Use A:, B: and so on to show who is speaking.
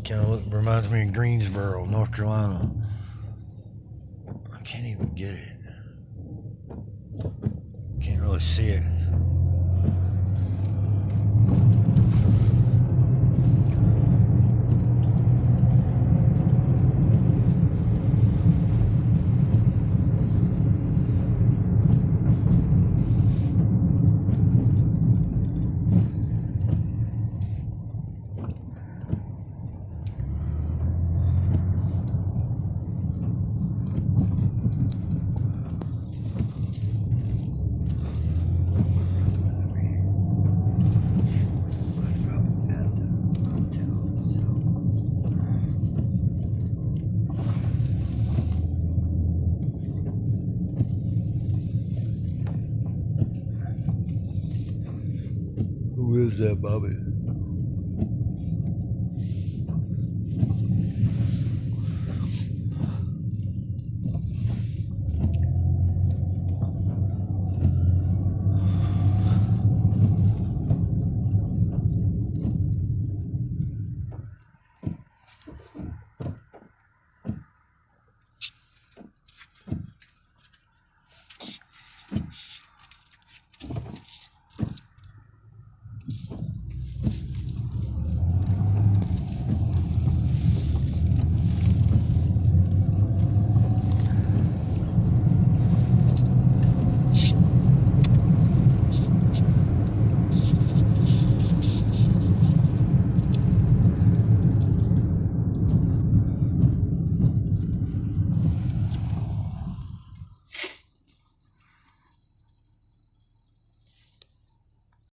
A: Kind of reminds me of Greensboro, North Carolina. I can't even get it. Can't really see it. Who is that, Bobby?